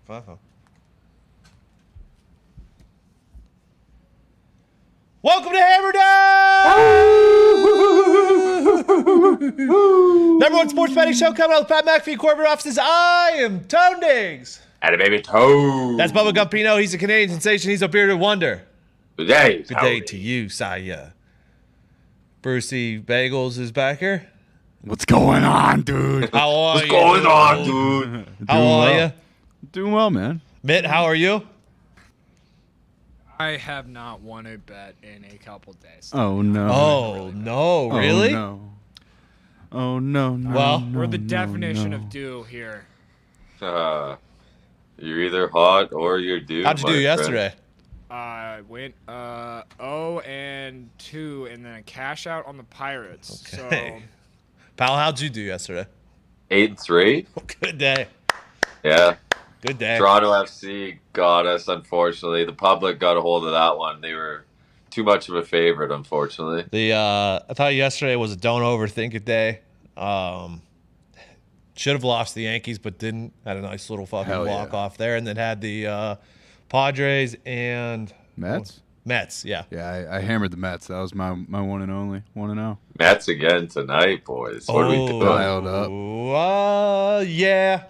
Welcome to Hammer Dahn! Number one sports betting show coming out of the Pat McAfee corporate offices. I am Tone Diggs. And a baby toe. That's Bubba Gumpino. He's a Canadian sensation. He's a bearded wonder. Good day. Good day to you, Saya. Brucey Bagels is back here. What's going on, dude? How are What's you? going on, dude? How are you? Doing well, man. Mitt, how are you? I have not won a bet in a couple days. Oh, no. Oh, no. Really? Oh, no. Well, no, We're the no, definition no. of due here. You're either hot or you're due. How'd you do my yesterday? I went 0-2 and then a cash out on the Pirates. Okay. Pal, how'd you do yesterday? Friend. 8-3. Good day. Yeah. Good day. Toronto FC got us, unfortunately. The public got a hold of that one. They were too much of a favorite, unfortunately. I thought yesterday was a don't overthink it day. Should have lost the Yankees, but didn't. Had a nice little fucking Hell yeah. walk off there, and then had the Padres and Mets? Mets, yeah. Yeah, I hammered the Mets. That was my one and only. 1-0. Mets again tonight, boys. What are we doing? Dialed up. Yeah.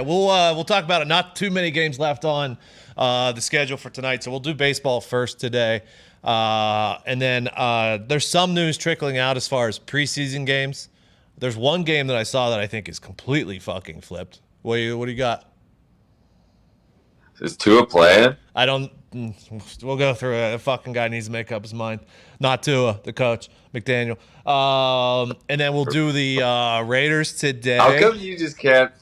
We'll talk about it. Not too many games left on the schedule for tonight, so we'll do baseball first today. And then there's some news trickling out as far as preseason games. There's one game that I saw that I think is completely fucking flipped. What do you got? Is Tua playing? I don't. We'll go through it. The fucking guy needs to make up his mind. Not Tua, the coach, McDaniel. And then we'll do the Raiders today. How come you just can't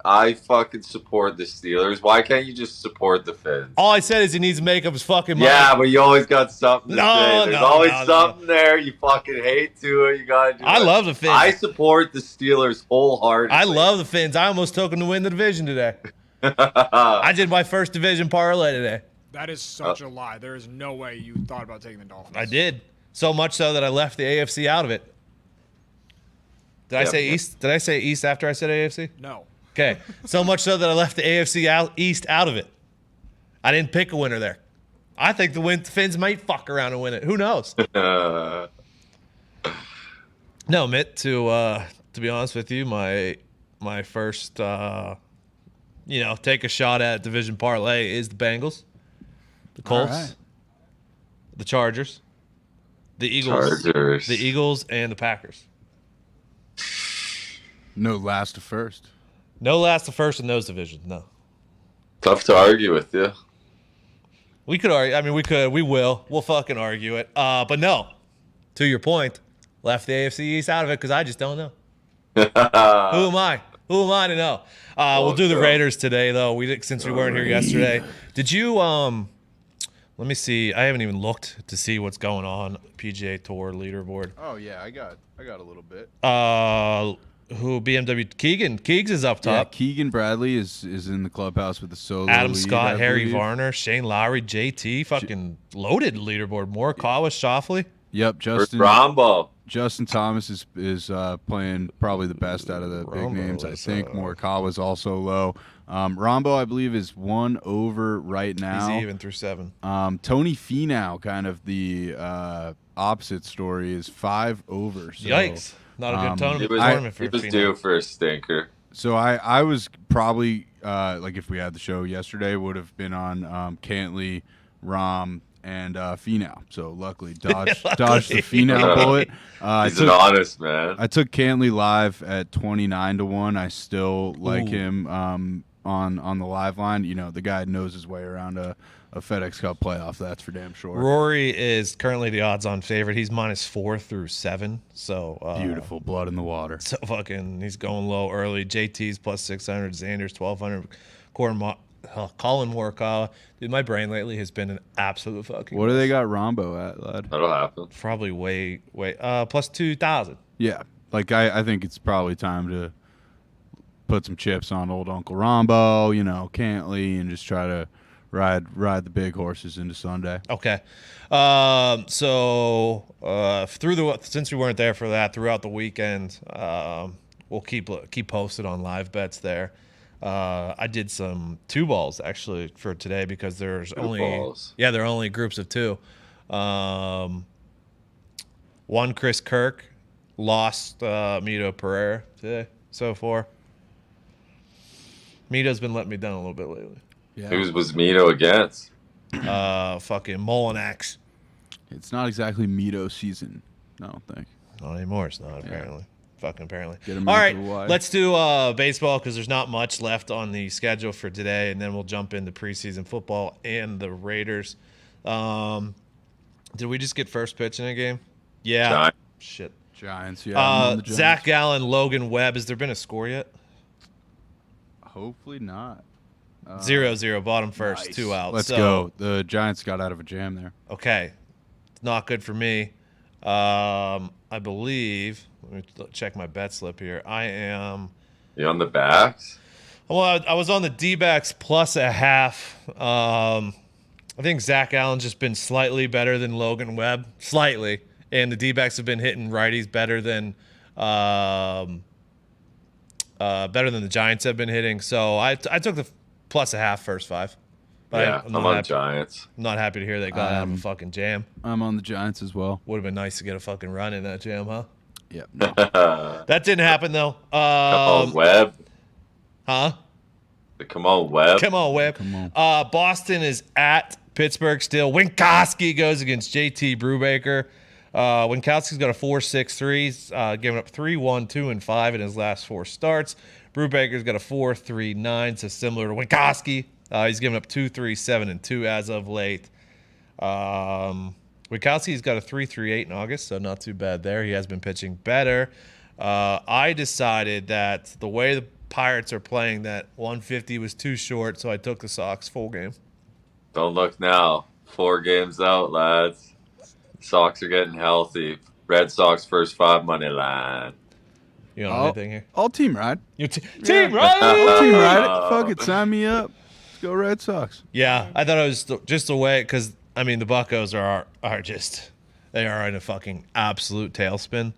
I fucking support the Steelers. Why can't you just support the Finns? All I said is he needs to make up his fucking mind. Yeah, but you always got something to No, say. There's no, always no, something there. You fucking hate Tua. You gotta do I it. love the Finns. I support the Steelers wholeheartedly. I love the Finns. I almost took them to win the division today. I did my first division parlay today. That is such a lie. There is no way you thought about taking the Dolphins. I did. So much so that I left the AFC out of it. Did I say East? Did I say East after I said AFC? No. Okay. So much so that I left the AFC East out of it. I didn't pick a winner there. I think the Finns might fuck around and win it. Who knows? No, Mitt, to be honest with you, my first take a shot at division parlay is the Bengals, the Colts, All right. the Chargers, the Eagles, the Eagles, and the Packers. No last to first. No last to first in those divisions. No. Tough to argue with you. We could argue. I mean, we could. We will. We'll fucking argue it. But no. To your point, left the AFC East out of it because I just don't know. Who am I? Who am I to know? We'll do the Raiders today, though. Since we weren't here yesterday. Did you? Let me see. I haven't even looked to see what's going on PGA Tour leaderboard. Oh yeah, I got a little bit. Who BMW Keegs is up Yeah, top. Keegan Bradley is in the clubhouse with the solo Adam lead, Scott, I Harry believe. Varner, Shane Lowry, JT, fucking loaded leaderboard. Morikawa, Shoffley. Yep, Justin Thomas is playing probably the best out of the big names. I think Morikawa's also low. Rombo, I believe, is 1 over right now. He's even through 7. Tony Finau, kind of the opposite story, is 5 over. So, Yikes! Not a good tournament for He was Finau. due for a stinker. So I was probably like if we had the show yesterday, would have been on Cantley, Rom, and Finau. So luckily dodged the Finau bullet. He's an honest man. I took Cantley live at 29-1. I still like him on the live line. You know, the guy knows his way around a FedEx Cup playoff. That's for damn sure. Rory is currently the odds-on favorite. He's -4 through 7. So Beautiful blood in the water. So fucking, he's going low early. JT's +600. Xander's 1,200. Colin Morikawa. Dude, my brain lately has been an absolute fucking. What do they got Rombo at, lad? That'll happen. Probably way +2,000. Yeah, like I think it's probably time to put some chips on old Uncle Rombo, Cantley, and just try to ride the big horses into Sunday. Okay. Since we weren't there for that, throughout the weekend, we'll keep posted on live bets there. I did some 2-balls actually for today because there's Two only balls. there are only groups of 2. One Chris Kirk lost Mito Pereira today so far. Mito's been letting me down a little bit lately. Yeah. Who was Mito against? Fucking Molinax. It's not exactly Mito season, I don't think. Not anymore. It's not apparently. Fucking apparently. Get him All out right, to the Y. let's do baseball because there's not much left on the schedule for today, and then we'll jump into preseason football and the Raiders. Did we just get first pitch in a game? Yeah. Giants. Shit. Giants, yeah. I'm on the Giants. Zach Gallen, Logan Webb. Has there been a score yet? Hopefully not. 0-0, bottom first, Nice. 2 outs. Let's So, go. The Giants got out of a jam there. Okay. Not good for me. I believe. Let me check my bet slip here. I am. You on the backs? Well, I was on the D-backs plus a half. I think Zach Allen's just been slightly better than Logan Webb. Slightly. And the D-backs have been hitting righties better than the Giants have been hitting. So I took the plus a half first 5. But Yeah, I'm on Giants. I'm not happy to hear they got out of a fucking jam. I'm on the Giants as well. Would have been nice to get a fucking run in that jam, huh? Yep. No. That didn't happen though. Come on, Webb. Huh? Come on, Webb. Come on, Webb. Come on. Boston is at Pittsburgh still. Winkowski goes against JT Brubaker. Winkowski's got a 4.63, giving up 3-1, 2 and 5 in his last 4 starts. Brubaker's got a 4.39, so similar to Winkowski. He's given up 2, 3, 7 and 2 as of late. Winkowski's got a 3.38 in August, so not too bad there. He has been pitching better. I decided that the way the Pirates are playing, that 150 was too short, so I took the Sox full game. Don't look now. 4 games out, lads. Sox are getting healthy. Red Sox first 5 money line. You know anything here? All team ride. Team, right? All team ride it. Fuck it. Sign me up. Let's go Red Sox. Yeah, I thought it was just the way, because I mean the Buccos are just, they are in a fucking absolute tailspin.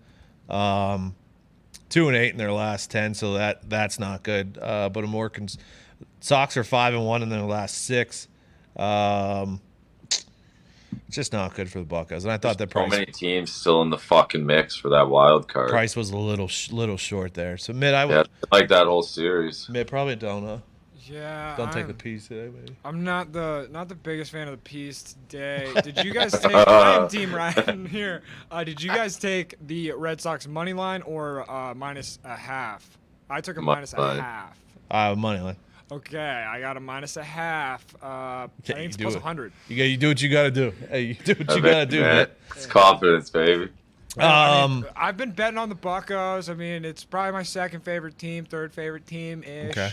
2-8 in their last 10, so that's not good. But a more Sox are 5-1 in their last 6. Just not good for the Buccos. And I thought that So many teams still in the fucking mix for that wild card. price was a little short there. So mid, I Yeah, would like that whole series. mid probably don't, huh? Yeah. Don't take the piece today, maybe. I'm not the biggest fan of the piece today. Did you guys take? I am Team Ryan here. Did you guys take the Red Sox money line or minus a half? I took a minus a half. Money line. Okay, I got a minus a half. I think it's plus 100. You do what you got to do. Hey, you do what you got to do, man. It's confidence, baby. I mean, I've been betting on the Buccos. I mean, it's probably my second favorite team, third favorite team ish. Okay.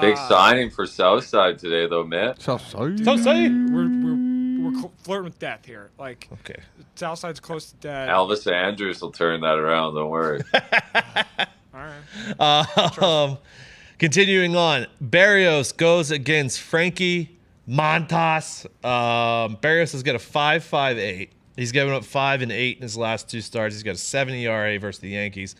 Big signing for Southside today, though, man. Southside. We're flirting with death here. Like, Okay. Southside's close to dead. Elvis Andrews will turn that around. Don't worry. All right. Continuing on, Barrios goes against Frankie Montas. Barrios has got a 5.58. He's given up 5 and 8 in his last 2 starts. He's got a 7 ERA versus the Yankees.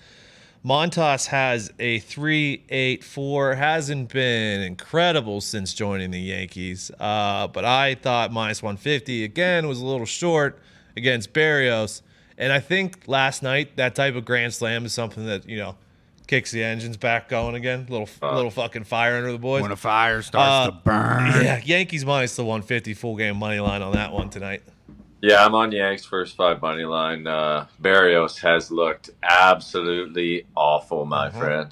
Montas has a 3.84. Hasn't been incredible since joining the Yankees. But I thought minus 150 again was a little short against Barrios. And I think last night that type of grand slam is something that, kicks the engines back going again. Little fucking fire under the boys. When a fire starts to burn. Yeah, Yankees minus the 150 full game money line on that one tonight. Yeah, I'm on Yanks first 5 money line. Barrios has looked absolutely awful, my friend.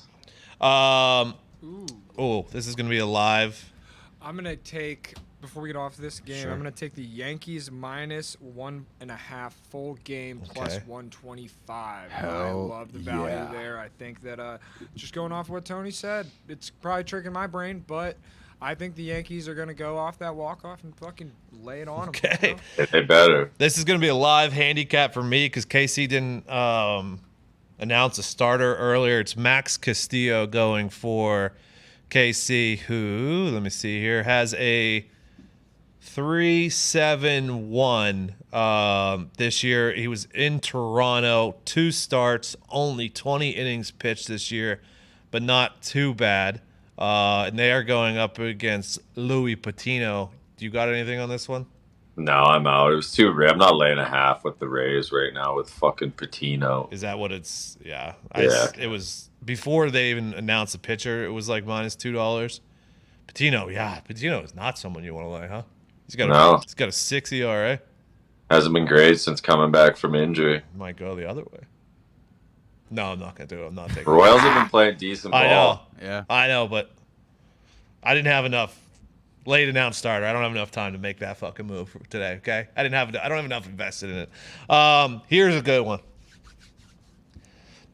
This is gonna be a live. I'm gonna take, before we get off this game, I'm gonna take the Yankees minus 1.5 full game plus 125. I love the value there. I think that just going off what Tony said, it's probably tricking my brain, but I think the Yankees are gonna go off that walk-off and fucking lay it on them. Okay. They better. This is gonna be a live handicap for me because KC didn't announce a starter earlier. It's Max Castillo going for KC, who, let me see here, has a 3.71 this year. He was in Toronto, 2 starts, only 20 innings pitched this year, but not too bad. And they are going up against Louis Patino. Do you got anything on this one? No, I'm out. It was too rare. I'm not laying a half with the Rays right now with fucking Patino. Is that what it's? Yeah. It was before they even announced the pitcher. It was like -$2. Patino, Patino is not someone you want to lay, huh? He's got a 6 ERA. Hasn't been great since coming back from injury. Might go the other way. No, I'm not gonna do it. I'm not taking. Royals have been playing decent ball. I know. Yeah. I know, but I didn't have enough late announced starter. I don't have enough time to make that fucking move today. Okay, I don't have enough invested in it. Here's a good one.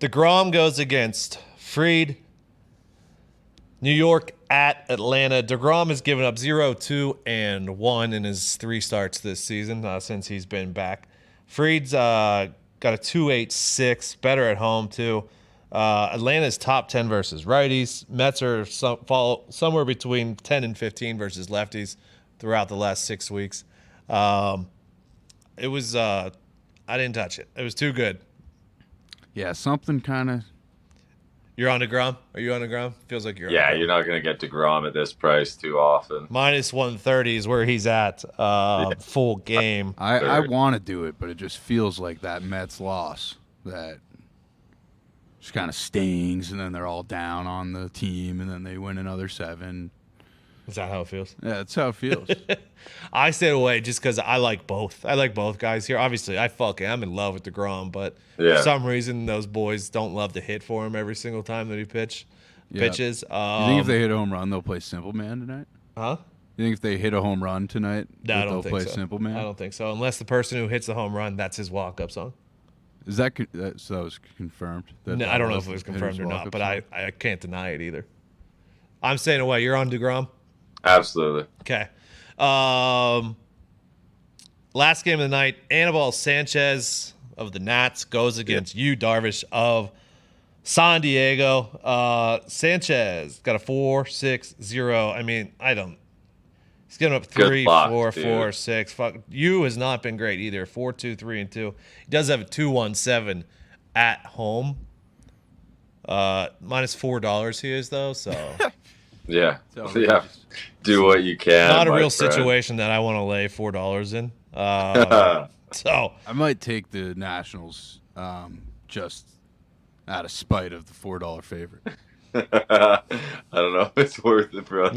DeGrom goes against Fried. New York at Atlanta. DeGrom has given up 0, 2, and 1 in his 3 starts this season since he's been back. Fried's got a 2.86, better at home too. Atlanta's top 10 versus righties. Mets are fall somewhere between 10 and 15 versus lefties throughout the last 6 weeks. It was I didn't touch it. It was too good. Yeah, something kind of. You're on DeGrom? Are you on DeGrom? Feels like you're. Yeah, on DeGrom. you're not going to get DeGrom at this price too often. -130 is where he's at. Full game. I want to do it, but it just feels like that Mets loss that just kind of stings, and then they're all down on the team, and then they win another 7. Is that how it feels? Yeah, that's how it feels. I stayed away just because I like both. I like both guys here. Obviously, I'm in love with DeGrom, but for some reason, those boys don't love to hit for him every single time that he pitches. You think if they hit a home run, they'll play Simple Man tonight? Huh? You think if they hit a home run tonight, I don't they'll think play so. Simple Man? I don't think so. Unless the person who hits the home run, that's his walk-up song. Is that so? That was confirmed. No, I don't know if it was confirmed or not, but I can't deny it either. I'm staying away. You're on DeGrom? Absolutely. Okay. Last game of the night, Anibal Sanchez of the Nats goes against Yu Darvish of San Diego. Sanchez got a 4.60. I mean, he's giving up 3, 4, 4, 6. Fuck. Yu has not been great either. 4, 2, 3, and 2. He does have a 2.17 at home. -$4 he is though, so. Yeah. Do what you can. Not a real situation that I want to lay $4 in. So I might take the Nationals just out of spite of the $4 favorite. I don't know if it's worth it, brother.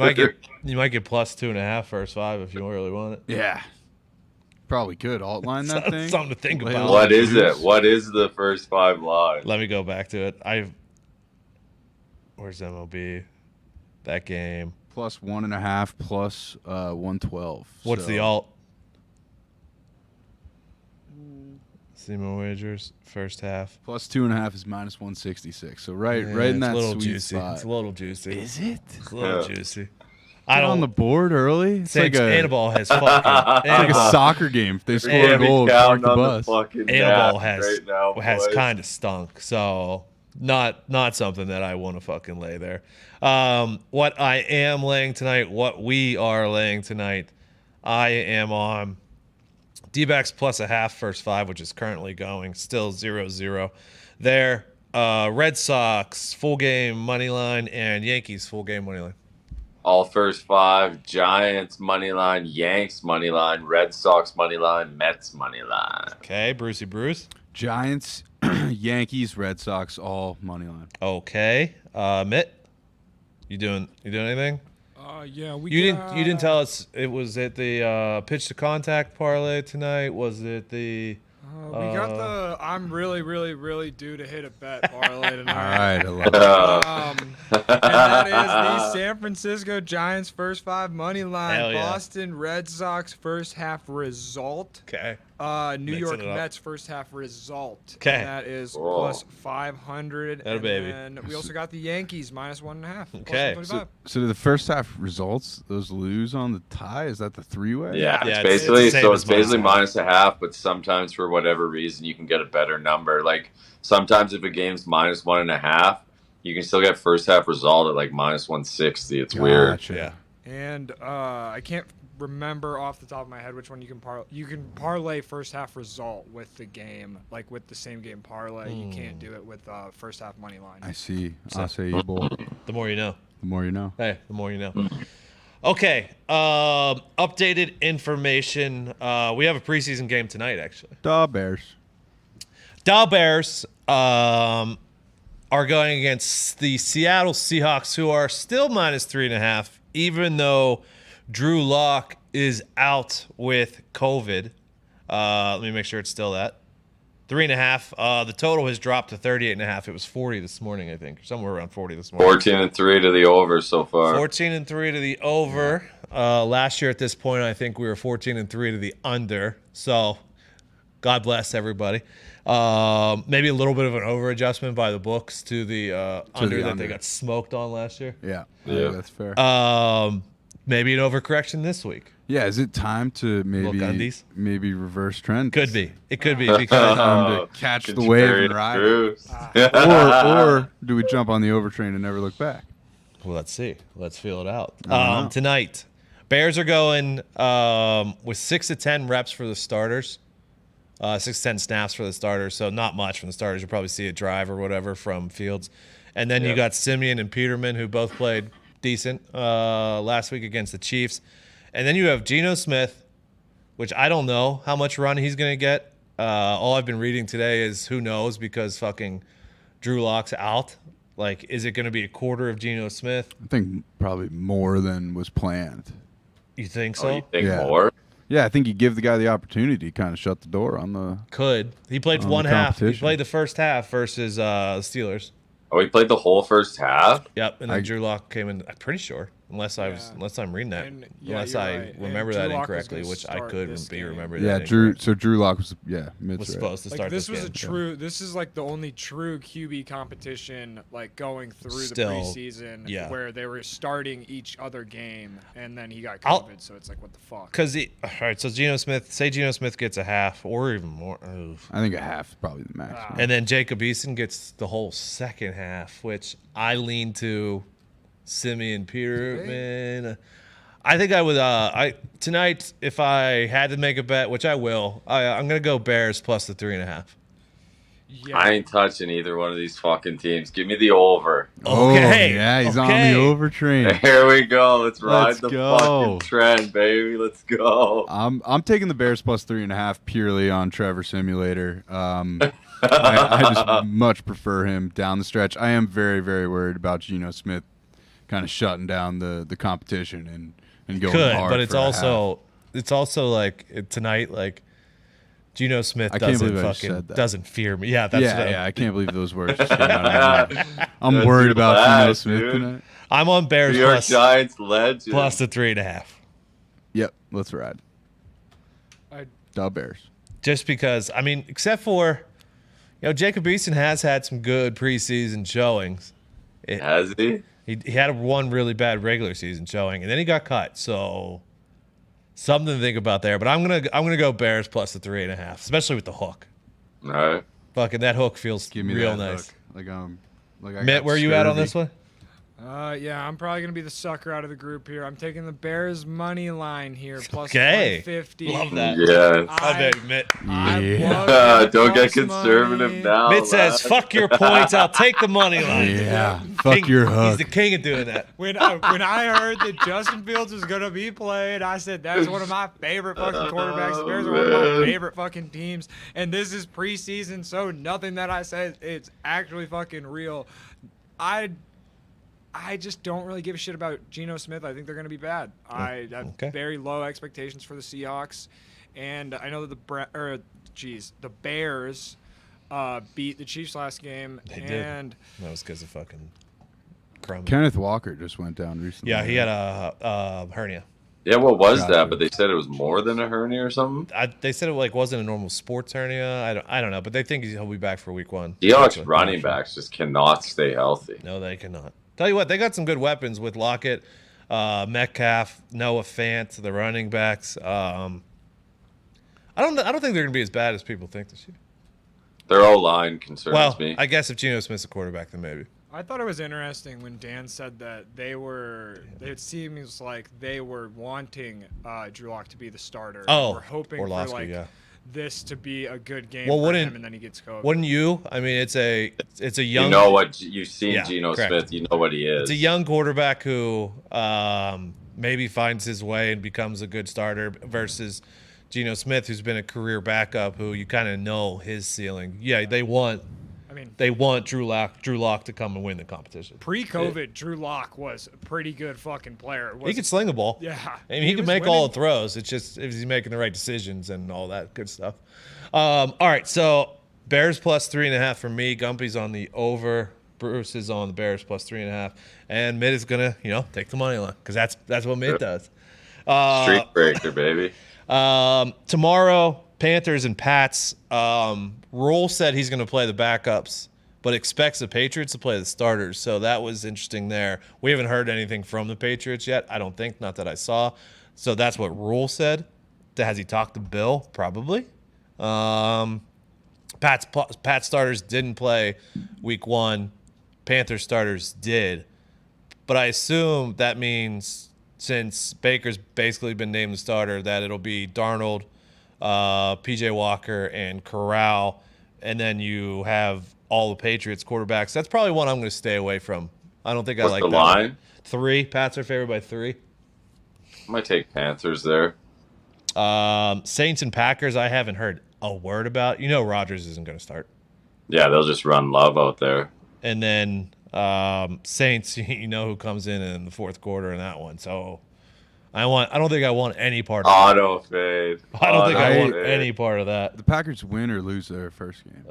You might get +2.5 first 5 if you really want it. Yeah. Probably could alt-line that thing. Something to think about. What is it? What is the first 5 line? Let me go back to it. Where's MLB? That game. +1.5 plus 112. What's the alt? SEMO wagers first half. +2.5 is -166. So right in that sweet spot. It's a little juicy. Is it? It's a little juicy. On the board early. It's like Anibal has fucking. It's like a soccer game. If they score a goal, park the bus. Anibal has kind of stunk. So not something that I want to fucking lay there. What I am laying tonight, what we are laying tonight, I am on D-backs +0.5 first 5, which is currently going still 0-0 there. Red Sox full game money line and Yankees full game money line. All first 5, Giants money line, Yanks money line, Red Sox money line, Mets money line. Okay, Brucey Bruce. Giants, Yankees, Red Sox, all money line. Okay, Mitt, you doing anything? Yeah, you didn't tell us it was at the pitch to contact parlay tonight. Was it the? We got the I'm really, really, really due to hit a bet parlay tonight. All right, I love it. And that is the San Francisco Giants first 5 money line. Hell yeah. Boston Red Sox first half result. Okay. New York Mets first half result. Okay. And that is +500. That a baby. And we also got the Yankees -1.5. Okay. So do the first half results, those lose on the tie? Is that the 3-way? Yeah, it's basically the same as -0.5, but sometimes for whatever reason you can get a better number. Like sometimes if a game's -1.5, you can still get first half result at like -160. It's weird. Yeah. And I can't remember off the top of my head which one you can parlay first half result with the game, like with the same game parlay. You can't do it with first half money line. I see. I'll say you both. The more you know. The more you know. Hey, the more you know. Okay. Updated information. We have a preseason game tonight, actually. Duh, Bears. Bears are going against the Seattle Seahawks, who are still -3.5, even though Drew Lock is out with COVID. Let me make sure it's still that. 3.5. The total has dropped to 38.5. It was 40 this morning, I think. Somewhere around 40 this morning. 14-3 to the over so far. 14-3 to the over. Last year at this point, I think we were 14-3 to the under. So, God bless everybody. Maybe a little bit of an over adjustment by the books to the under that they got smoked on last year. Yeah, that's fair. Maybe an overcorrection this week. Yeah, is it time to maybe reverse trend? Could be. It could be because to catch the wave and ride it. or do we jump on the overtrain and never look back? Well, let's see. Let's feel it out. Tonight, Bears are going with 6 to 10 reps for the starters. 6 to 10 snaps for the starters, so not much from the starters. You'll probably see a drive or whatever from Fields. And then you got Simeon and Peterman, who both played decent last week against the Chiefs. And then you have Geno Smith, which I don't know how much run he's going to get. All I've been reading today is who knows, because fucking Drew Lock's out. Like, is it going to be a quarter of Geno Smith? I think probably more than was planned. You think so? Oh, you think more? Yeah, I think you give the guy the opportunity to kind of shut the door on the. Could. He played one half. He played the first half versus the Steelers. Oh, he played the whole first half? Yep, and then Drew Lock came in, I'm pretty sure. Unless I'm reading that. Unless I remember that incorrectly, which I could remember that. Yeah, Drew Lock was supposed to start this this was game. This is like the only true QB competition like going through the preseason where they were starting each other game, and then he got COVID, so it's like, what the fuck? All right, so Geno Smith gets a half or even more. Oof. I think a half is probably the max. And then Jacob Eason gets the whole second half, which I lean to Simeon Peterman. I think I would. Tonight, if I had to make a bet, which I will, I'm gonna go Bears plus the 3.5. Yeah. I ain't touching either one of these fucking teams. Give me the over. Okay. Yeah, he's on the over train. Here we go. Let's ride the fucking trend, baby. Let's go. I'm taking the Bears plus 3.5 purely on Trevor Simulator. I just much prefer him down the stretch. I am very, very worried about Geno Smith kind of shutting down the competition and going hard. But it's also like tonight, like Geno Smith doesn't fear me. Yeah, I can't believe those words just came out of my mouth. I'm worried about Geno Smith tonight. I'm on Bears New York Giants legend. plus the 3.5. Yep, let's ride. Bears. Just because, I mean, except for, Jacob Eason has had some good preseason showings. Has he? He had one really bad regular season showing, and then he got cut. So something to think about there. But I'm gonna go Bears plus the 3.5, especially with the hook. All right. Fucking that hook feels real nice. Hook. Like Mitt, where you at on this one? Yeah, I'm probably gonna be the sucker out of the group here. I'm taking the Bears money line here, plus 150. Love that. Yes. I bet, Mitt. Don't get conservative now. Mitt says, "Fuck your points. I'll take the money line." Yeah. Fuck your hook. He's the king of doing that. When I heard that Justin Fields was gonna be played, I said that's one of my favorite fucking quarterbacks. The Bears are one of my favorite fucking teams, and this is preseason, so nothing that I say it's actually fucking real. I just don't really give a shit about Geno Smith. I think they're going to be bad. I have very low expectations for the Seahawks, and I know that the Bears beat the Chiefs last game. They did. That was because of fucking Crumb. Kenneth Walker just went down recently. Yeah, he had a hernia. Yeah, what was that? But they said it was more than a hernia or something. They said it wasn't a normal sports hernia. I don't know, but they think he'll be back for week 1. Seahawks running backs just cannot stay healthy. No, they cannot. Tell you what, they got some good weapons with Lockett, Metcalf, Noah Fant, the running backs. I don't think they're going to be as bad as people think this year. Their O-line concerns me. I guess if Geno Smith's a quarterback, then maybe. I thought it was interesting when Dan said that it seems like they were wanting Drew Lock to be the starter. Oh, or hoping Orlovsky, for this to be a good game Well, for him, and then he gets COVID. Wouldn't you? I mean, it's a young. You know what you've seen, Yeah, Geno correct. Smith. You know what he is. It's a young quarterback who maybe finds his way and becomes a good starter versus Geno Smith, who's been a career backup, who you kind of know his ceiling. Yeah, they want Drew Lock to come and win the competition. Pre-COVID, Drew Lock was a pretty good fucking player. He could sling the ball. Yeah. I mean, he could make all the throws. It's just if he's making the right decisions and all that good stuff. All right, so Bears plus 3.5 for me. Gumpy's on the over. Bruce is on the Bears plus 3.5. And Mitt is going to, take the money line because that's what Mitt does. Streak breaker, baby. Tomorrow, Panthers and Pats. Rule said he's going to play the backups, but expects the Patriots to play the starters. So that was interesting there. We haven't heard anything from the Patriots yet, I don't think, not that I saw. So that's what Rule said. Has he talked to Bill? Probably. Pat's starters didn't play week 1. Panthers starters did. But I assume that means since Baker's basically been named the starter, that it'll be Darnold, PJ Walker, and Corral, and then you have all the Patriots quarterbacks. That's probably one I'm going to stay away from. I don't think I like that. What's the line? 3. Pats are favored by 3. I might take Panthers there. Saints and Packers, I haven't heard a word about. Rodgers isn't going to start. Yeah, they'll just run Love out there. And then Saints, who comes in the fourth quarter in that one. So I don't think I want any part of that. Auto fade. I don't think I want any part of that. The Packers win or lose their first game.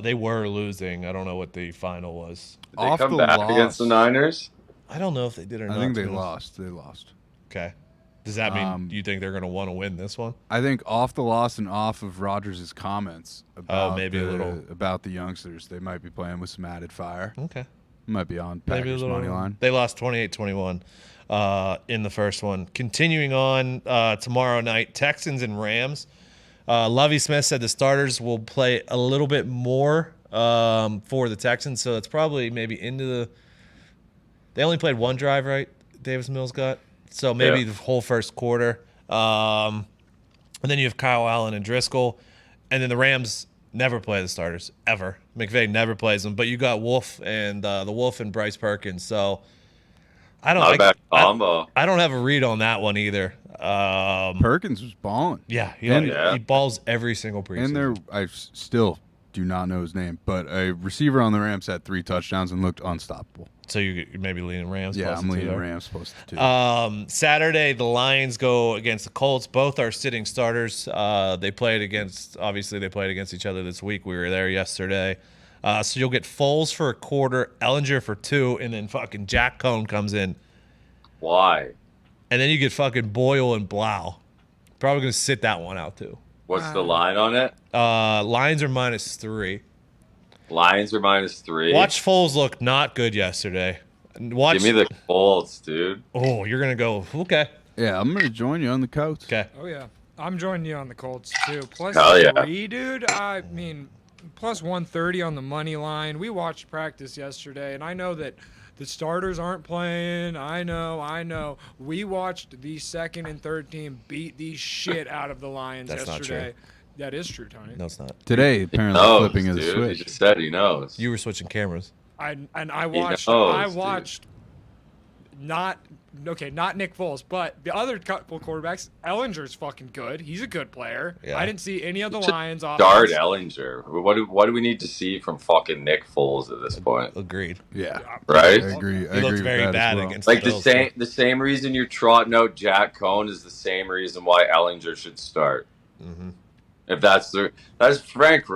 They were losing. I don't know what the final was. Did they come back against the Niners? I don't know if they did or not. I think they lost. They lost. Okay. Does that mean you think they're going to want to win this one? I think off the loss and off of Rodgers' comments about about the youngsters, they might be playing with some added fire. Okay. Might be on Packers money line. They lost 28-21 in the first one. Continuing on tomorrow night, Texans and Rams. Lovie Smith said the starters will play a little bit more for the Texans, so it's probably maybe into the – they only played one drive, right, Davis Mills got? So maybe the whole first quarter. And then you have Kyle Allen and Driscoll. And then the Rams never play the starters, ever. McVay never plays them. But you got Wolf and the Wolf and Bryce Perkins. So I don't I don't have a read on that one either. Perkins was balling. Yeah, he balls every single preseason. And I still do not know his name, but a receiver on the Rams had 3 touchdowns and looked unstoppable. So you maybe leaning Rams? Yeah, I'm leaning Rams plus the 2. Saturday, the Lions go against the Colts. Both are sitting starters. They played against each other this week. We were there yesterday. So you'll get Foles for a quarter, Ellinger for 2, and then fucking Jack Cohn comes in. Why? And then you get fucking Boyle and Blau. Probably going to sit that one out too. What's the line on it? Lions are -3. Lions are -3. Watch Foles look not good yesterday. Give me the Colts, dude. Oh, you're going to go, okay. Yeah, I'm going to join you on the Colts. Okay. Oh, yeah. I'm joining you on the Colts, too. Plus Hell 3, dude. I mean, plus 130 on the money line. We watched practice yesterday, and I know that the starters aren't playing. I know. We watched the second and third team beat the shit out of the Lions yesterday. Not true. That is true, Tony. No, it's not. Today, apparently, flipping of the switch. He just said he knows. You were switching cameras. I watched not Nick Foles, but the other couple quarterbacks. Ellinger's fucking good. He's a good player. Yeah. I didn't see any of the Lions off. Start Ellinger. What do we need to see from fucking Nick Foles at this point? Agreed. Yeah. Right? I agree. He looked very bad against like the Bills. The same reason you're trotting out Jack Cohn is the same reason why Ellinger should start. Mm-hmm. If that's Frank,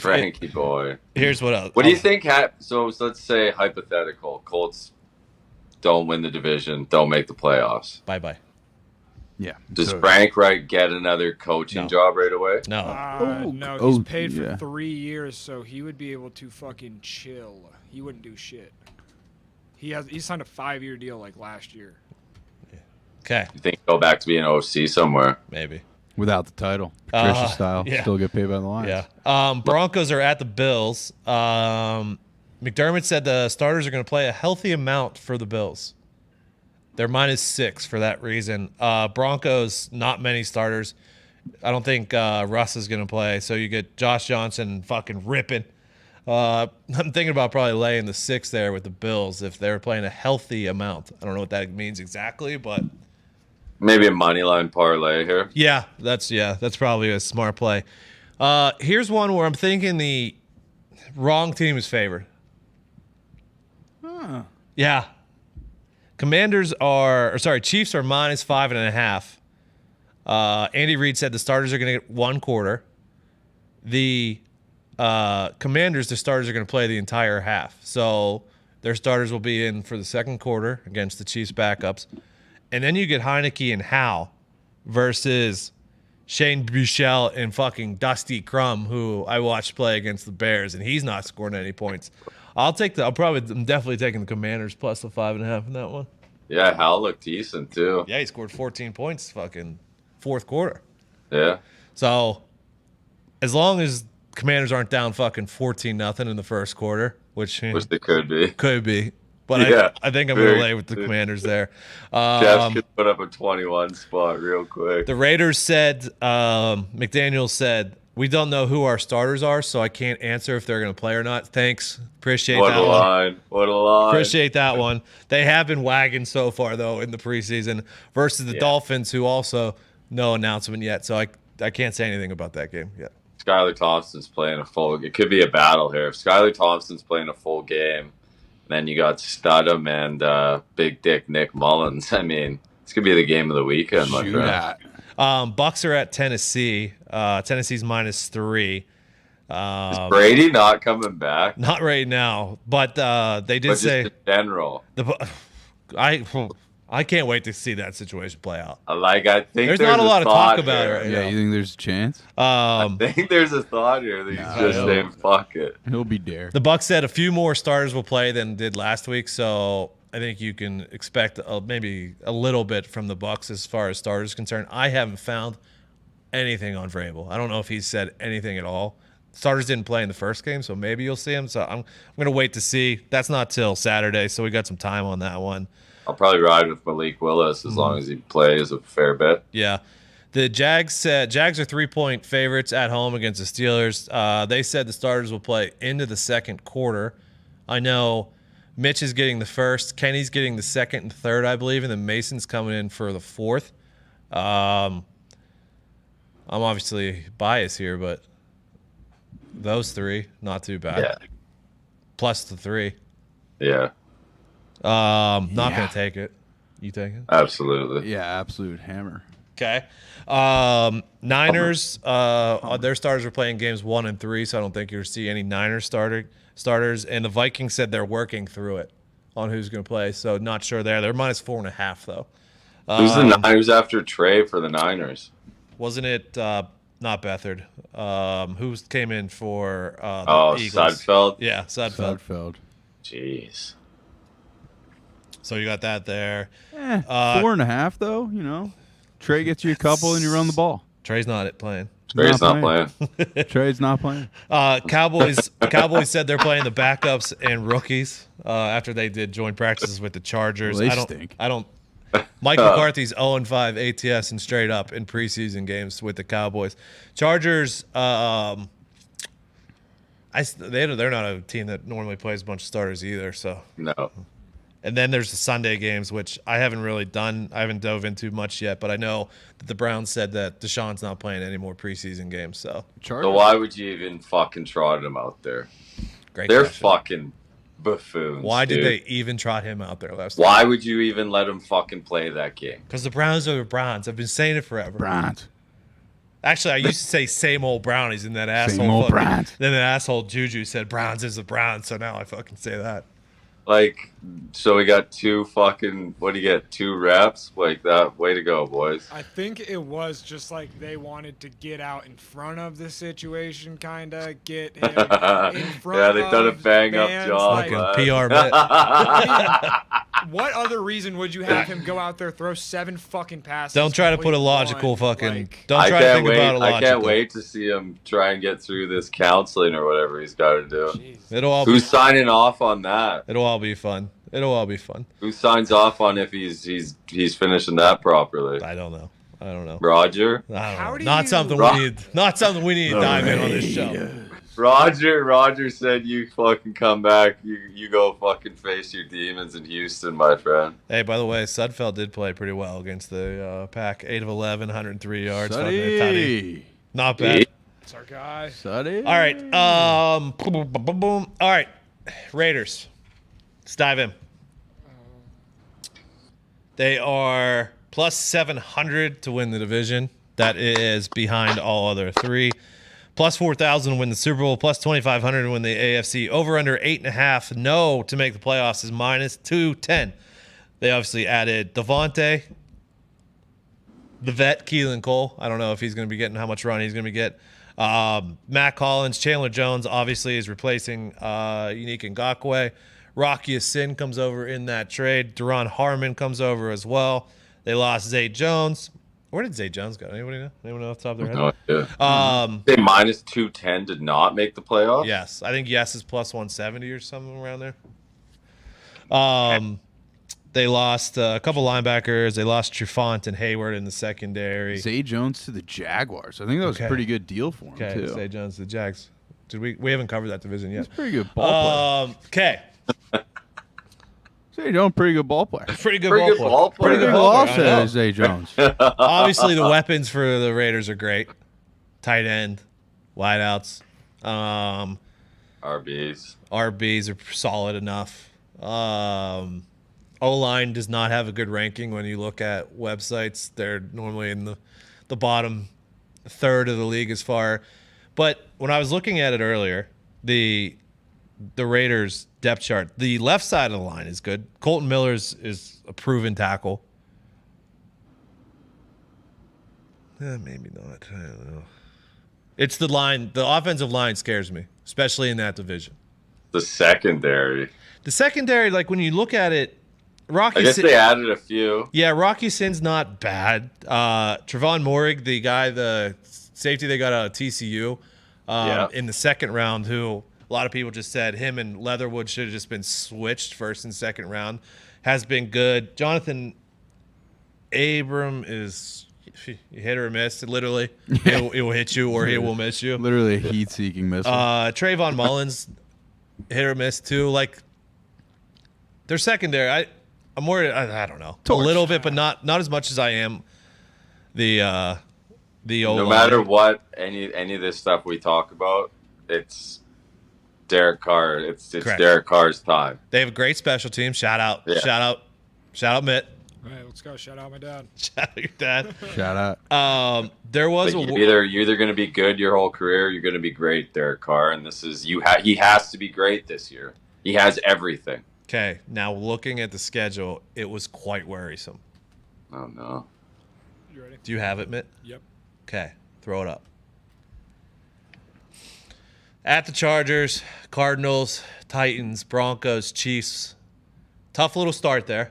Frankie boy. Here's what else. What do you think? So let's say hypothetical: Colts don't win the division, don't make the playoffs. Bye. Yeah. Does Frank Wright get another coaching job right away? No. No. He's paid for 3 years, so he would be able to fucking chill. He wouldn't do shit. He signed a 5-year deal like last year. Okay. You think he'll go back to being OC somewhere? Maybe. Without the title. Patricia style. Yeah. Still get paid by the Lions. Yeah. Broncos are at the Bills. McDermott said the starters are going to play a healthy amount for the Bills. They're -6 for that reason. Broncos, not many starters. I don't think Russ is going to play. So you get Josh Johnson fucking ripping. I'm thinking about probably laying the 6 there with the Bills if they're playing a healthy amount. I don't know what that means exactly, but maybe a money line parlay here. Yeah, that's probably a smart play. Here's one where I'm thinking the wrong team is favored. Huh. Yeah. Chiefs are -5.5. Andy Reid said the starters are going to get 1 quarter. The Commanders, the starters are going to play the entire half. So their starters will be in for the second quarter against the Chiefs backups. And then you get Heineke and Howe versus Shane Buechele and fucking Dusty Crum, who I watched play against the Bears, and he's not scoring any points. I'm definitely taking the Commanders plus the 5.5 in that one. Yeah, Hal looked decent too. Yeah, he scored 14 points fucking fourth quarter. Yeah. So as long as Commanders aren't down fucking 14-0 in the first quarter, which they could be. But yeah, I think I'm going to lay with the Commanders there. Jeffs could put up a 21 spot real quick. The Raiders said, McDaniel said, we don't know who our starters are, so I can't answer if they're going to play or not. Thanks. Appreciate that one. What a line. Appreciate that one. They have been wagging so far, though, in the preseason versus the Dolphins, who also no announcement yet. So I can't say anything about that game yet. Skylar Thompson's playing a full – it could be a battle here. If Skylar Thompson's playing a full game, then you got Studham and Big Dick Nick Mullins. I mean, this could be the game of the weekend, my friend. Bucks are at Tennessee. Tennessee's -3. Is Brady not coming back? Not right now, but they did say in general. I can't wait to see that situation play out. I think there's not a lot of talk about it right now. Yeah, you think there's a chance? I think there's a thought here that he's just saying fuck it. He'll be there. The Bucs said a few more starters will play than did last week, so I think you can expect maybe a little bit from the Bucs as far as starters concerned. I haven't found anything on Vrabel. I don't know if he's said anything at all. Starters didn't play in the first game, so maybe you'll see him. So I'm going to wait to see. That's not till Saturday, so we got some time on that one. I'll probably ride with Malik Willis as long as he plays a fair bit. Yeah. The Jags are 3-point favorites at home against the Steelers. They said the starters will play into the second quarter. I know Mitch is getting the first, Kenny's getting the second and third, I believe, and then Mason's coming in for the fourth. I'm obviously biased here, but those 3, not too bad. Yeah. Plus the 3. Yeah. Not going to take it. You take it? Absolutely. Yeah, absolute hammer. Okay. Niners, their starters are playing games 1 and 3, so I don't think you'll see any Niners starters. And the Vikings said they're working through it on who's going to play, so not sure there. They're -4.5, though. Who's the Niners after Trey for the Niners? Wasn't it not Beathard? Who came in for the Eagles? Sudfeld? Yeah, Sudfeld. Jeez. So you got that there. 4.5 though. You know, Trey gets you a couple and you run the ball. Trey's not playing. Trey's not playing. Trey's not playing. Cowboys said they're playing the backups and rookies after they did joint practices with the Chargers. Well, they stink. Mike McCarthy's 0-5 ATS and straight up in preseason games with the Cowboys. Chargers, they're not a team that normally plays a bunch of starters either. So no. And then there's the Sunday games, which I haven't dove into much yet, but I know that the Browns said that Deshaun's not playing any more preseason games. So why would you even fucking trot him out there? They're fucking buffoons. Why did they even trot him out there last Why would you even let him fucking play that game? Because the Browns are the Browns. I've been saying it forever. Browns. Actually, I used to say same old Brownies, and that asshole. Same old Browns. Then the asshole Juju said Browns is the Browns, so now I fucking say that. Like, so we got 2 fucking, what do you get, 2 reps? Like that, way to go, boys. I think it was just like they wanted to get out in front of the situation, kind of get him in front yeah, they've done a bang-up job. Like PR bit. What other reason would you have him go out there, throw 7 fucking passes? Don't try to put a logical fucking. Don't try to think about it logically. I can't wait to see him try and get through this counseling or whatever he's got to do. Who's signing off on that? It'll all be fun. It'll all be fun. Who signs off on if he's finishing that properly? I don't know. I don't know. Roger? I How don't do know. Not you- something we need. Not something we need to dive in on this show. Roger said you fucking come back. You go fucking face your demons in Houston, my friend. Hey, by the way, Sudfeld did play pretty well against the Pack. 8 of 11, 103 yards. Fucking not bad. That's our guy. Suddy. All right. Boom, boom, boom, boom. All right. Raiders. Let's dive in. They are plus 700 to win the division. That is behind all other three. Plus 4,000 to win the Super Bowl. Plus 2,500 to win the AFC. Over under 8.5. No to make the playoffs is minus 210. They obviously added Devontae, the vet, Keelan Cole. I don't know if he's going to be getting how much run he's going to get. Matt Collins, Chandler Jones obviously is replacing Unique Ngakoue. Rocky Sin comes over in that trade. Duron Harmon comes over as well. They lost Zay Jones. Where did Zay Jones go? Anybody know? Anyone know off the top of their head? No idea. They minus 210 did not make the playoffs? Yes. I think yes is plus 170 or something around there. They lost a couple linebackers. They lost Trufant and Hayward in the secondary. Zay Jones to the Jaguars. I think that was a pretty good deal for him, too. Zay Jones to the Jags. Did we haven't covered that division yet. He's a pretty good ball player. Okay. Zay Jones, pretty good ball player. Pretty good Pretty ball good player. ball player. Pretty good ball player, Zay Jones. Obviously, the weapons for the Raiders are great. Tight end, wideouts, RBs. RBs are solid enough. O-line does not have a good ranking when you look at websites. They're normally in the bottom third of the league as far. But when I was looking at it earlier, the Raiders depth chart, the left side of the line is good. Colton Miller's is a proven tackle. Maybe not. I don't know. It's the line. The offensive line scares me, especially in that division. The secondary. The secondary, like when you look at it, Rocky. I guess they added a few. Yeah, Rocky Sin's not bad. Trevon Moehrig, the safety they got out of TCU in the second round, who a lot of people just said him and Leatherwood should have just been switched first and second round, has been good. Jonathan Abram is hit or miss. Literally, it will hit you or he will miss you. Literally a heat-seeking missile. Trayvon Mullins, hit or miss too. Like their secondary, I'm worried. I don't know, a little bit, but not as much as I am the O-line. No matter what, any of this stuff we talk about, it's Derek Carr. It's Derek Carr's time. They have a great special team. Shout out, Mitt. All right, let's go. Shout out my dad. Shout out your dad. Shout out. There was you're either going to be good your whole career, or you're going to be great, Derek Carr, and this is he has to be great this year. He has everything. Okay, now looking at the schedule, it was quite worrisome. Oh no. You ready? Do you have it, Mitt? Yep. Okay, throw it up. At the Chargers, Cardinals, Titans, Broncos, Chiefs. Tough little start there.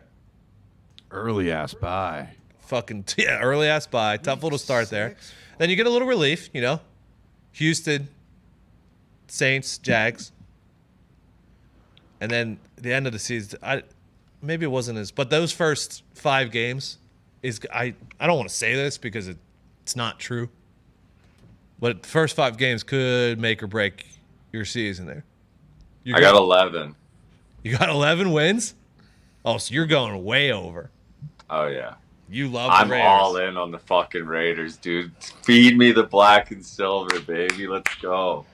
Early ass bye. Early ass bye. Tough little start there. Then you get a little relief, Houston, Saints, Jags. And then the end of the season, maybe it wasn't but those first 5 games I don't want to say this because it's not true. But the first 5 games could make or break your season there. I got 11. You got 11 wins? Oh, so you're going way over. Oh, yeah. You love the Raiders. I'm all in on the fucking Raiders, dude. Feed me the black and silver, baby. Let's go.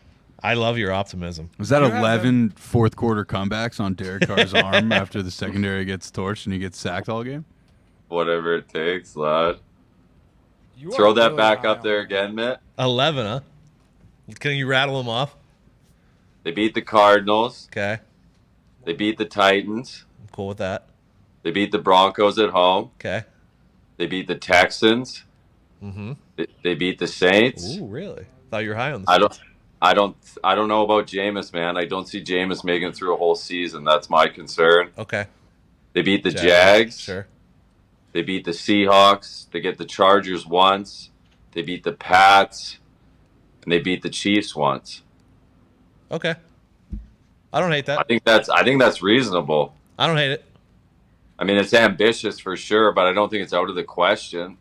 I love your optimism. Was that 11 fourth quarter comebacks on Derek Carr's arm after the secondary gets torched and he gets sacked all game? Whatever it takes, lad. Throw that back up there again, Mitt. 11, huh? Can you rattle them off? They beat the Cardinals. Okay. They beat the Titans. I'm cool with that. They beat the Broncos at home. Okay. They beat the Texans. Mm-hmm. They beat the Saints. Ooh, really? Thought you were high on the I don't know about Jameis, man. I don't see Jameis making it through a whole season. That's my concern. Okay. They beat the Jags. Sure. They beat the Seahawks. They get the Chargers once. They beat the Pats. And they beat the Chiefs once. Okay. I don't hate that. I think that's reasonable. I don't hate it. I mean, it's ambitious for sure, but I don't think it's out of the question.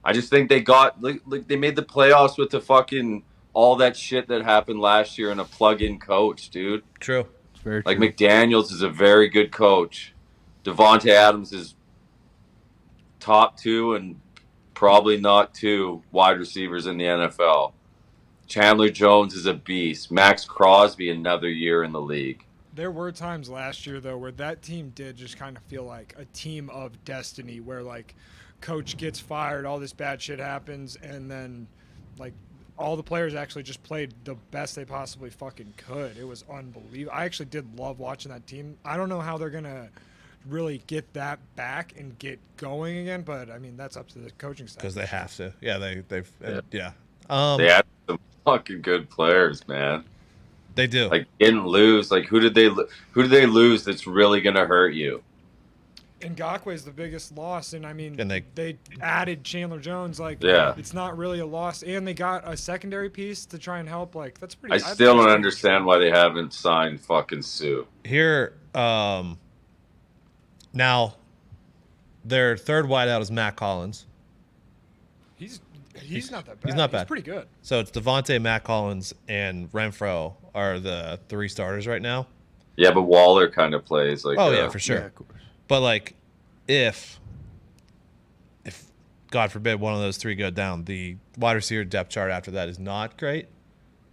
I just think they got like they made the playoffs with the fucking all that shit that happened last year and a plug-in coach, dude. True. It's very Like true. McDaniels is a very good coach. Devontae Adams is top 2 and probably not 2 wide receivers in the NFL. Chandler Jones is a beast. Max Crosby another year in the league. There were times last year though where that team did just kind of feel like a team of destiny, where like coach gets fired, all this bad shit happens, and then like all the players actually just played the best they possibly fucking could. It was unbelievable. I actually did love watching that team. I don't know how they're gonna really get that back and get going again, but I mean that's up to the coaching staff. Because they have to. Yeah, they've yeah. They had some fucking good players, man. They do. Like didn't lose. Like who did they lose that's really gonna hurt you? Ngakoue is the biggest loss, and I mean, And they added Chandler Jones. Like, Yeah. it's not really a loss, and they got a secondary piece to try and help. Like, that's pretty. I still don't understand why they haven't signed fucking Sue. Here, now, their third wideout is Matt Collins. He's not that bad. He's not bad. He's pretty good. So it's Devontae, Matt Collins, and Renfro are the 3 starters right now. Yeah, but Waller kind of plays like. Oh yeah, for sure. Yeah, of course. But like, if God forbid one of those 3 go down, the wide receiver depth chart after that is not great.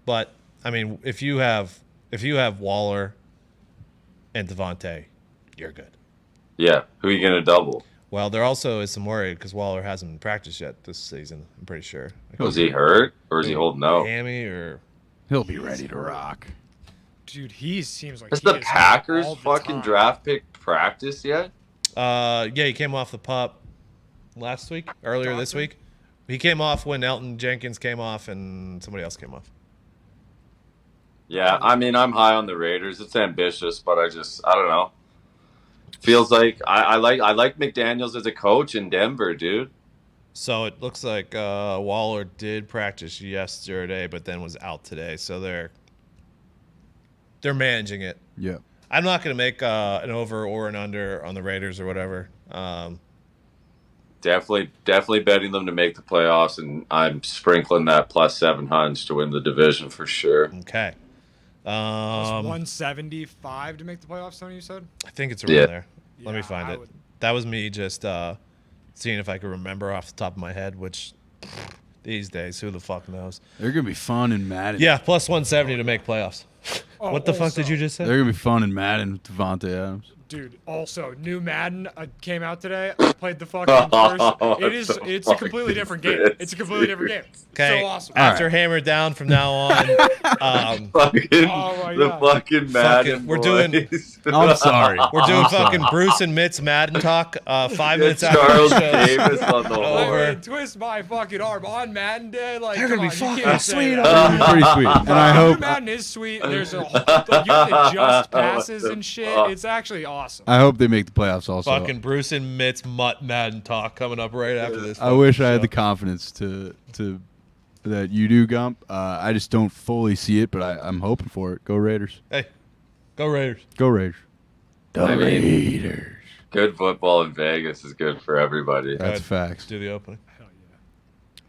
But I mean, if you have Waller and Devontae, you're good. Yeah, who are you gonna double? Well, there also is some worry because Waller hasn't been practiced yet this season. I'm pretty sure. Was he hurt or is he holding out? Hammy or He'll be ready to rock. Dude, he seems like Has he the is Packers all the fucking time. draft pick practice yet? yeah, he came off the pup earlier this Johnson? week. He came off when Elton Jenkins came off and somebody else came off. Yeah, I mean I'm high on the Raiders. It's ambitious, but I don't know. Feels like I like McDaniels as a coach in Denver, dude. So it looks like Waller did practice yesterday, but then was out today. So they're managing it. Yeah. I'm not going to make an over or an under on the Raiders or whatever. Definitely betting them to make the playoffs, and I'm sprinkling that plus 700 to win the division for sure. Okay. It's 175 to make the playoffs, Tony, you said? I think it's around Yeah. there. Let me Yeah, find I it. would- That was me just seeing if I could remember off the top of my head, which these days, who the fuck knows? They're going to be fun in Madden. Yeah, plus 170 to make playoffs. Oh, What the fuck did also- you just say? They're going to be fun in Madden with Devontae Adams. Dude, also, new Madden came out today. I played the fucking first. It's a completely different game. It's a completely different game. Okay, So awesome. after Hammer Down from now on, Fucking Oh my the God. fucking Madden we're doing- boys. I'm sorry. we're doing fucking Bruce and Mitt's Madden talk 5 minutes after Charles the show. Davis on the Over. horn. Twist my fucking arm on Madden Day. Like, They're come gonna be on, you fucking can't say sweet that. It'll be pretty sweet. And I New hope Madden is sweet. There's a whole, like, you have to adjust passes and shit. It's actually awesome. they make the playoffs also. Fucking Bruce and Mitt's Mutt Madden talk coming up right after this. I wish I fucking had the show. confidence to that you do, Gump. I just don't fully see it, but I'm hoping for it. Go Raiders. Hey, go Raiders. Go Raiders. I mean, Raiders. good football in Vegas is good for everybody. That's Go ahead. facts. Do the opening. Hell yeah.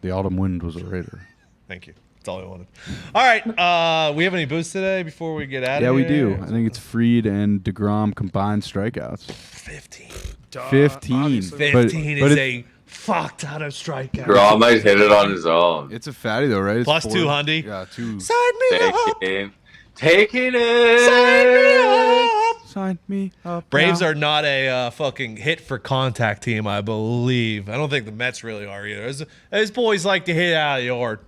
The autumn wind was a Raider. Thank you. That's all I wanted. All right. We have any boosts today before we get out Yeah, of we here? do. I think it's Freed and DeGrom combined strikeouts. 15. Duh, 15. obviously. 15 but is it- a fuck ton of strikeouts. Grom might hit it on his own. It's a fatty though, right? It's Plus 4. 200. Yeah, 2. Sign me up. Taking it. Sign me up. Sign me up. Braves now. are not a fucking hit for contact team, I believe. I don't think the Mets really are either. Those boys like to hit out of the yard.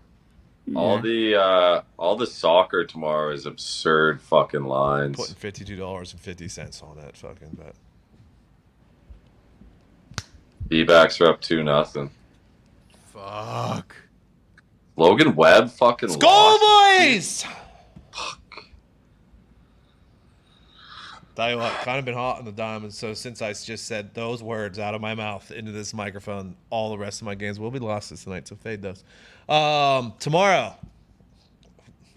All the soccer tomorrow is absurd fucking lines. Putting $52.50 on that fucking bet. D-backs are up 2-0. Fuck. Logan Webb fucking Skull lost. boys! Tell you what, kind of been hot on the diamonds, so since I just said those words out of my mouth into this microphone, all the rest of my games will be lost this night, so fade those. Tomorrow,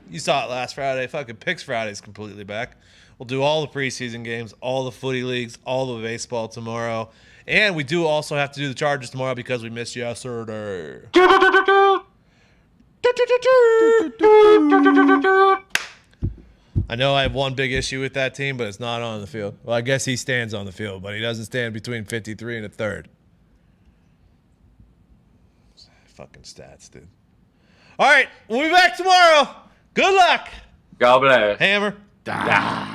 you saw it last Friday, fucking Picks Friday is completely back. We'll do all the preseason games, all the footy leagues, all the baseball tomorrow. And we do also have to do the Chargers tomorrow because we missed yesterday. I know I have one big issue with that team, but it's not on the field. Well, I guess he stands on the field, but he doesn't stand between 53 and a third. Fucking stats, dude. All right, we'll be back tomorrow. Good luck. God bless. Hammer. Dahn.